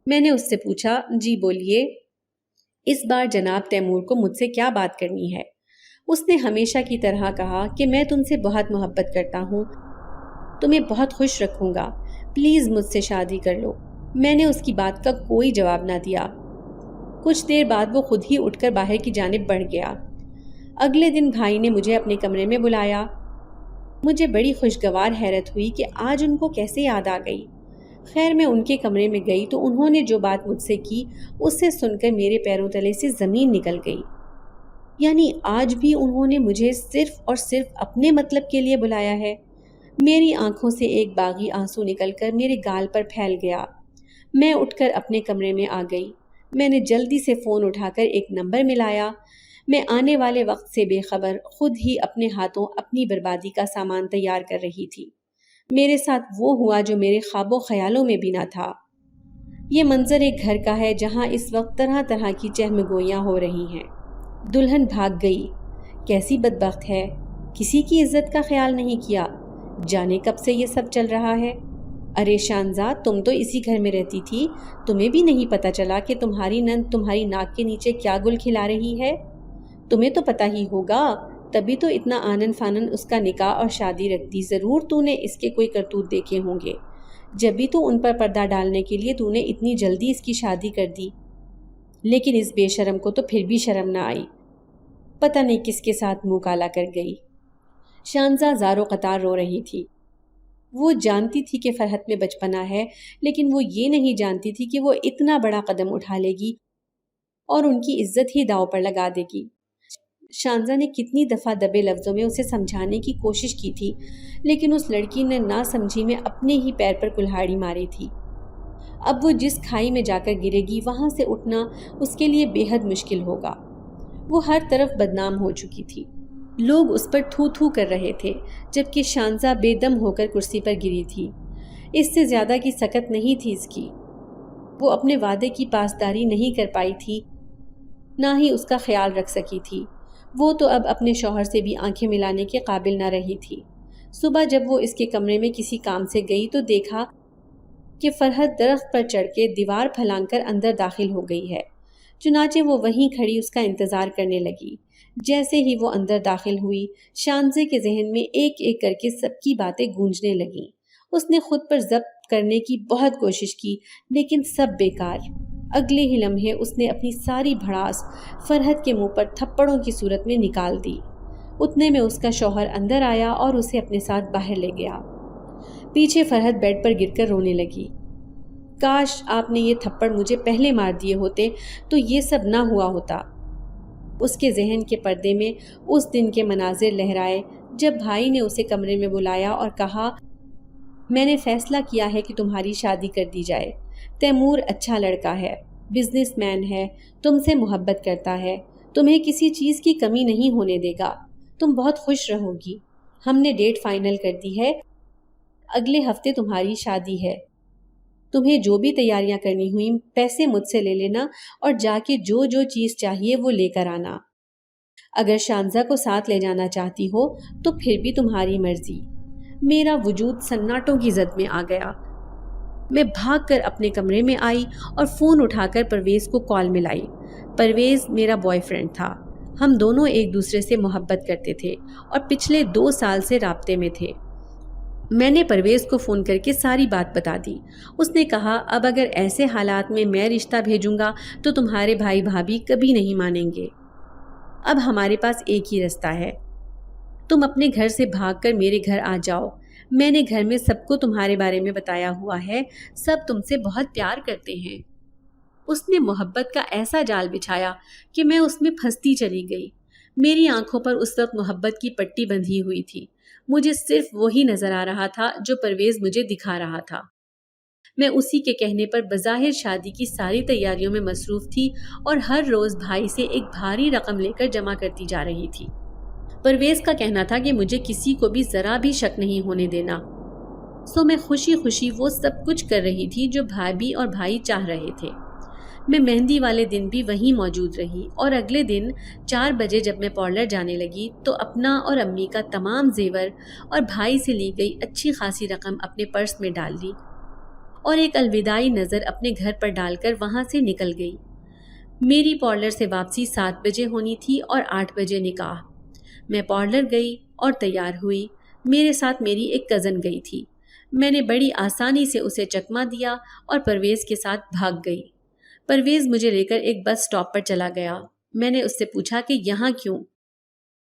میں نے اس سے پوچھا، جی بولیے۔ اس بار جناب تیمور کو مجھ سے کیا بات کرنی ہے؟ اس نے ہمیشہ کی طرح کہا کہ میں تم سے بہت محبت کرتا ہوں، تمہیں بہت خوش رکھوں گا، پلیز مجھ سے شادی کر لو۔ میں نے اس کی بات کا کوئی جواب نہ دیا۔ کچھ دیر بعد وہ خود ہی اٹھ کر باہر کی جانب بڑھ گیا۔ اگلے دن بھائی نے مجھے اپنے کمرے میں بلایا۔ مجھے بڑی خوشگوار حیرت ہوئی کہ آج ان کو کیسے یاد آ گئی۔ خیر میں ان کے کمرے میں گئی تو انہوں نے جو بات مجھ سے کی اس سے سن کر میرے پیروں تلے سے زمین نکل گئی۔ یعنی آج بھی انہوں نے مجھے صرف اور صرف اپنے مطلب کے لیے بلایا ہے۔ میری آنکھوں سے ایک باغی آنسو نکل کر میرے گال پر پھیل گیا۔ میں اٹھ کر اپنے کمرے میں آ گئی۔ میں نے جلدی سے فون اٹھا کر ایک نمبر ملایا۔ میں آنے والے وقت سے بے خبر خود ہی اپنے ہاتھوں اپنی بربادی کا سامان تیار کر رہی تھی۔ میرے ساتھ وہ ہوا جو میرے خواب و خیالوں میں بھی نہ تھا۔ یہ منظر ایک گھر کا ہے جہاں اس وقت طرح طرح کی چہمگوئیاں ہو رہی ہیں۔ دلہن بھاگ گئی، کیسی بدبخت ہے، کسی کی عزت کا خیال نہیں کیا، جانے کب سے یہ سب چل رہا ہے۔ ارے شانزاد، تم تو اسی گھر میں رہتی تھی، تمہیں بھی نہیں پتا چلا کہ تمہاری نند تمہاری ناک کے نیچے کیا گل کھلا رہی ہے؟ تمہیں تو پتا ہی ہوگا، تبھی تو اتنا آنن فانن اس کا نکاح اور شادی رکھ دی۔ ضرور تو نے اس کے کوئی کرتوت دیکھے ہوں گے، جبھی تو ان پر پردہ ڈالنے کے لیے تو نے اتنی جلدی اس کی شادی کر دی۔ لیکن اس بے شرم کو تو پھر بھی شرم نہ آئی، پتہ نہیں کس کے ساتھ منہ کالا کر گئی۔ شانزا زارو قطار رو رہی تھی۔ وہ جانتی تھی کہ فرحت میں بچپنا ہے، لیکن وہ یہ نہیں جانتی تھی کہ وہ اتنا بڑا قدم اٹھا لے گی اور ان کی عزت ہی داؤ پر لگا دے گی۔ شانزا نے کتنی دفعہ دبے لفظوں میں اسے سمجھانے کی کوشش کی تھی، لیکن اس لڑکی نے نہ سمجھی میں اپنے ہی پیر پر کلہاڑی ماری تھی۔ اب وہ جس کھائی میں جا کر گرے گی وہاں سے اٹھنا اس کے لیے بے حد مشکل ہوگا۔ وہ ہر طرف بدنام ہو چکی تھی، لوگ اس پر تھو تھو کر رہے تھے، جبکہ شانزا بے دم ہو کر کرسی پر گری تھی۔ اس سے زیادہ کی سکت نہیں تھی اس کی۔ وہ اپنے وعدے کی پاسداری نہیں کر پائی تھی، نہ ہی اس کا خیال رکھ سکی تھی۔ وہ تو اب اپنے شوہر سے بھی آنکھیں ملانے کے قابل نہ رہی تھی۔ صبح جب وہ اس کے کمرے میں کسی کام سے گئی تو دیکھا کہ فرحت درخت پر چڑھ کے دیوار پھلانگ کر اندر داخل ہو گئی ہے۔ چنانچہ وہ وہیں کھڑی اس کا انتظار کرنے لگی۔ جیسے ہی وہ اندر داخل ہوئی، شانزے کے ذہن میں ایک ایک کر کے سب کی باتیں گونجنے لگیں۔ اس نے خود پر ضبط کرنے کی بہت کوشش کی، لیکن سب بیکار۔ اگلے ہی لمحے اس نے اپنی ساری بھڑاس فرحت کے منہ پر تھپڑوں کی صورت میں نکال دی۔ اتنے میں اس کا شوہر اندر آیا اور اسے اپنے ساتھ باہر لے گیا۔ پیچھے فرحت بیڈ پر گر کر رونے لگی۔ کاش آپ نے یہ تھپڑ مجھے پہلے مار دیے ہوتے تو یہ سب نہ ہوا ہوتا۔ اس کے ذہن کے پردے میں اس دن کے مناظر لہرائے جب بھائی نے اسے کمرے میں بلایا اور کہا، میں نے فیصلہ کیا ہے کہ تمہاری شادی کر دی جائے۔ تیمور اچھا لڑکا ہے، بزنس مین ہے، تم سے محبت کرتا ہے، تمہیں کسی چیز کی کمی نہیں ہونے دے گا، تم بہت خوش رہو گی۔ ہم نے ڈیٹ فائنل کر دی ہے، اگلے ہفتے تمہاری شادی ہے۔ تمہیں جو بھی تیاریاں کرنی ہوئیں پیسے مجھ سے لے لینا اور جا کے جو جو چیز چاہیے وہ لے کر آنا۔ اگر شانزا کو ساتھ لے جانا چاہتی ہو تو پھر بھی تمہاری مرضی۔ میرا وجود سناٹوں کی زد میں آ گیا۔ میں بھاگ کر اپنے کمرے میں آئی اور فون اٹھا کر پرویز کو کال ملائی۔ پرویز میرا بوائے فرینڈ تھا۔ ہم دونوں ایک دوسرے سے محبت کرتے تھے اور پچھلے 2 سال سے رابطے میں تھے۔ میں نے پرویز کو فون کر کے ساری بات بتا دی۔ اس نے کہا، اب اگر ایسے حالات میں رشتہ بھیجوں گا تو تمہارے بھائی بھابھی کبھی نہیں مانیں گے۔ اب ہمارے پاس ایک ہی رستہ ہے، تم اپنے گھر سے بھاگ کر میرے گھر آ جاؤ۔ میں نے گھر میں سب کو تمہارے بارے میں بتایا ہوا ہے، سب تم سے بہت پیار کرتے ہیں۔ اس نے محبت کا ایسا جال بچھایا کہ میں اس میں پھنستی چلی گئی۔ میری آنکھوں پر اس وقت محبت کی پٹی بندھی ہوئی تھی۔ مجھے صرف وہی نظر آ رہا تھا جو پرویز مجھے دکھا رہا تھا۔ میں اسی کے کہنے پر بظاہر شادی کی ساری تیاریوں میں مصروف تھی اور ہر روز بھائی سے ایک بھاری رقم لے کر جمع کرتی جا رہی تھی۔ پرویز کا کہنا تھا کہ مجھے کسی کو بھی ذرا بھی شک نہیں ہونے دینا، سو میں خوشی خوشی وہ سب کچھ کر رہی تھی جو بھابھی اور بھائی چاہ رہے تھے۔ میں مہندی والے دن بھی وہیں موجود رہی اور اگلے دن 4 بجے جب میں پارلر جانے لگی تو اپنا اور امی کا تمام زیور اور بھائی سے لی گئی اچھی خاصی رقم اپنے پرس میں ڈال لی اور ایک الوداعی نظر اپنے گھر پر ڈال کر وہاں سے نکل گئی۔ میری پارلر سے واپسی 7 بجے ہونی تھی اور 8 بجے نکاح۔ میں پارلر گئی اور تیار ہوئی۔ میرے ساتھ میری ایک کزن گئی تھی۔ میں نے بڑی آسانی سے اسے چکما دیا اور پرویز کے ساتھ بھاگ گئی۔ پرویز مجھے لے کر ایک بس اسٹاپ پر چلا گیا۔ میں نے اس سے پوچھا کہ یہاں کیوں؟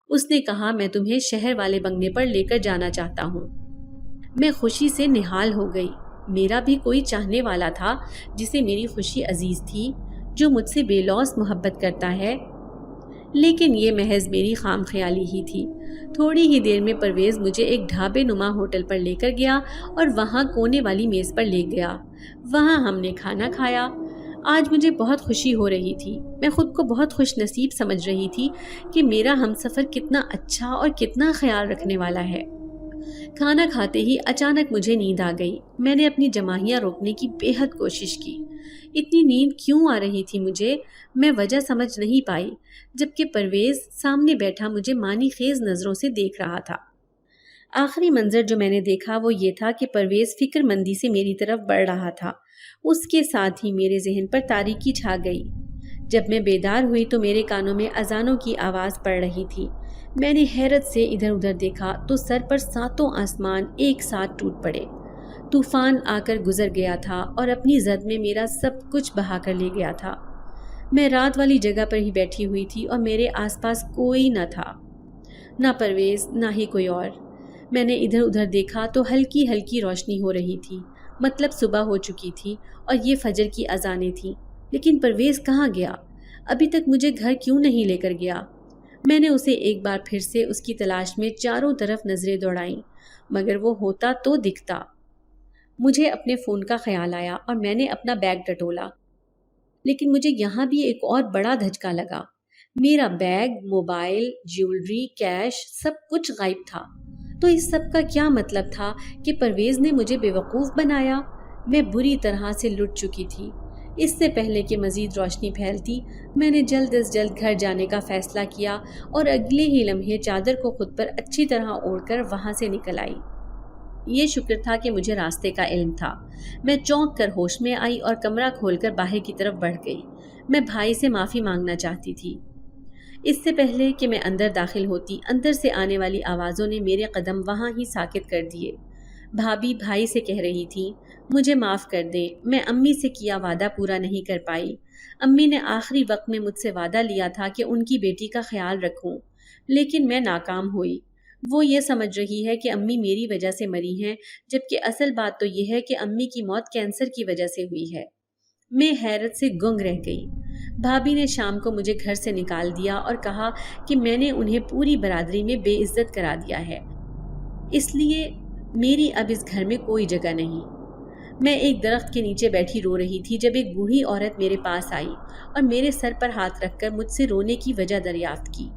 اس نے کہا میں تمہیں شہر والے بنگلے پر لے کر جانا چاہتا ہوں۔ میں خوشی سے نہال ہو گئی۔ میرا بھی کوئی چاہنے والا تھا جسے میری خوشی عزیز تھی، جو مجھ سے بے لوث محبت کرتا ہے، لیکن یہ محض میری خام خیالی ہی تھی۔ تھوڑی ہی دیر میں پرویز مجھے ایک ڈھابے نما ہوٹل پر لے کر گیا اور وہاں کونے والی میز پر لے گیا۔ وہاں ہم نے کھانا کھایا۔ آج مجھے بہت خوشی ہو رہی تھی۔ میں خود کو بہت خوش نصیب سمجھ رہی تھی کہ میرا ہمسفر کتنا اچھا اور کتنا خیال رکھنے والا ہے۔ کھانا کھاتے ہی اچانک مجھے نیند آ گئی۔ میں نے اپنی جماہیاں روکنے کی بے حد کوشش کی۔ اتنی نیند کیوں آ رہی تھی مجھے، میں وجہ سمجھ نہیں پائی، جبکہ پرویز سامنے بیٹھا مجھے معنی خیز نظروں سے دیکھ رہا تھا۔ آخری منظر جو میں نے دیکھا وہ یہ تھا کہ پرویز فکر مندی سے میری طرف بڑھ رہا تھا۔ اس کے ساتھ ہی میرے ذہن پر تاریکی چھا گئی۔ جب میں بیدار ہوئی تو میرے کانوں میں اذانوں کی آواز پڑ رہی تھی۔ میں نے حیرت سے ادھر ادھر دیکھا تو سر پر 7 آسمان ایک ساتھ ٹوٹ پڑے۔ طوفان آ کر گزر گیا تھا اور اپنی زد میں میرا سب کچھ بہا کر لے گیا تھا۔ میں رات والی جگہ پر ہی بیٹھی ہوئی تھی اور میرے آس پاس کوئی نہ تھا، نہ پرویز نہ ہی کوئی اور۔ میں نے ادھر ادھر دیکھا تو ہلکی ہلکی روشنی ہو رہی تھی، مطلب صبح ہو چکی تھی اور یہ فجر کی اذانیں تھیں۔ لیکن پرویز کہاں گیا؟ ابھی تک مجھے گھر کیوں نہیں لے کر گیا؟ میں نے اسے ایک بار پھر سے اس کی تلاش میں چاروں طرف نظریں دوڑائیں، مگر وہ ہوتا تو دکھتا۔ مجھے اپنے فون کا خیال آیا اور میں نے اپنا بیگ ٹٹولا، لیکن مجھے یہاں بھی ایک اور بڑا دھچکا لگا۔ میرا بیگ، موبائل، جیولری، کیش، سب کچھ غائب تھا۔ تو اس سب کا کیا مطلب تھا کہ پرویز نے مجھے بیوقوف بنایا؟ میں بری طرح سے لٹ چکی تھی۔ اس سے پہلے کہ مزید روشنی پھیلتی، میں نے جلد از جلد گھر جانے کا فیصلہ کیا اور اگلے ہی لمحے چادر کو خود پر اچھی طرح اوڑھ کر وہاں سے نکل آئی۔ یہ شکر تھا کہ مجھے راستے کا علم تھا۔ میں چونک کر ہوش میں آئی اور کمرہ کھول کر باہر کی طرف بڑھ گئی۔ میں بھائی سے معافی مانگنا چاہتی تھی۔ اس سے پہلے کہ میں اندر داخل ہوتی، اندر سے آنے والی آوازوں نے میرے قدم وہاں ہی ساکت کر دیے۔ بھابھی بھائی سے کہہ رہی تھی، مجھے معاف کر دیں، میں امی سے کیا وعدہ پورا نہیں کر پائی۔ امی نے آخری وقت میں مجھ سے وعدہ لیا تھا کہ ان کی بیٹی کا خیال رکھوں، لیکن میں ناکام ہوئی۔ وہ یہ سمجھ رہی ہے کہ امی میری وجہ سے مری ہیں، جبکہ اصل بات تو یہ ہے کہ امی کی موت کینسر کی وجہ سے ہوئی ہے۔ میں حیرت سے گنگ رہ گئی۔ بھابھی نے شام کو مجھے گھر سے نکال دیا اور کہا کہ میں نے انہیں پوری برادری میں بے عزت کرا دیا ہے، اس لیے میری اب اس گھر میں کوئی جگہ نہیں۔ میں ایک درخت کے نیچے بیٹھی رو رہی تھی جب ایک بوڑھی عورت میرے پاس آئی اور میرے سر پر ہاتھ رکھ کر مجھ سے رونے کی وجہ دریافت کی۔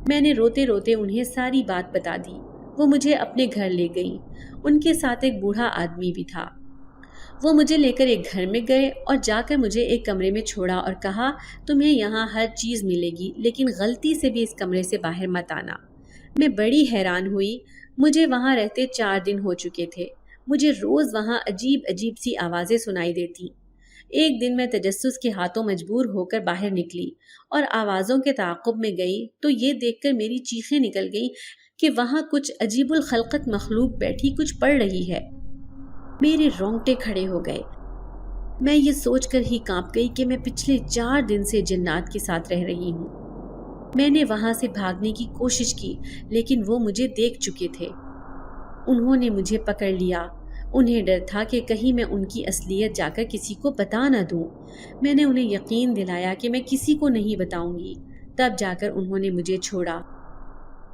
میں نے روتے روتے انہیں ساری بات بتا دی۔ وہ مجھے اپنے گھر لے گئیں۔ ان کے ساتھ ایک بوڑھا آدمی بھی تھا۔ وہ مجھے لے کر ایک گھر میں گئے اور جا کر مجھے ایک کمرے میں چھوڑا اور کہا، تمہیں یہاں ہر چیز ملے گی، لیکن غلطی سے بھی اس کمرے سے باہر مت آنا۔ میں بڑی حیران ہوئی۔ مجھے وہاں رہتے 4 دن ہو چکے تھے۔ مجھے روز وہاں عجیب عجیب سی آوازیں سنائی دیتی۔ ایک دن میں تجسس کے ہاتھوں مجبور ہو کر باہر نکلی اور آوازوں کے تعاقب میں گئی تو یہ دیکھ کر میری چیخیں نکل گئیں کہ وہاں کچھ عجیب الخلقت مخلوق بیٹھی کچھ پڑھ رہی ہے۔ میرے رونگٹے کھڑے ہو گئے۔ میں یہ سوچ کر ہی کانپ گئی کہ میں پچھلے 4 دن سے جنات کے ساتھ رہ رہی ہوں۔ میں نے وہاں سے بھاگنے کی کوشش کی، لیکن وہ مجھے دیکھ چکے تھے۔ انہوں نے مجھے پکڑ لیا۔ انہیں ڈر تھا کہ کہیں میں ان کی اصلیت جا کر کسی کو بتا نہ دوں۔ میں نے انہیں یقین دلایا کہ میں کسی کو نہیں بتاؤں گی۔ تب جا کر انہوں نے مجھے چھوڑا۔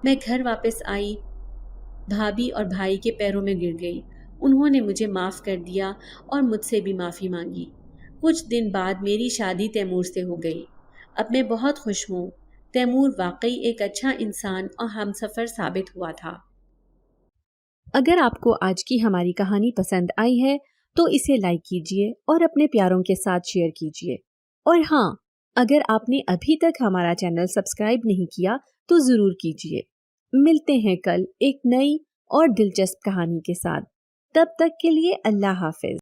میں گھر واپس آئی، بھابھی اور بھائی کے پیروں میں گر گئی۔ انہوں نے مجھے معاف کر دیا اور مجھ سے بھی معافی مانگی۔ کچھ دن بعد میری شادی تیمور سے ہو گئی۔ اب میں بہت خوش ہوں۔ تیمور واقعی ایک اچھا انسان اور ہمسفر ثابت ہوا تھا۔ اگر آپ کو آج کی ہماری کہانی پسند آئی ہے تو اسے لائک کیجیے اور اپنے پیاروں کے ساتھ شیئر کیجیے۔ اور ہاں، اگر آپ نے ابھی تک ہمارا چینل سبسکرائب نہیں کیا تو ضرور کیجیے۔ ملتے ہیں کل ایک نئی اور دلچسپ کہانی کے ساتھ۔ تب تک کے لیے اللہ حافظ۔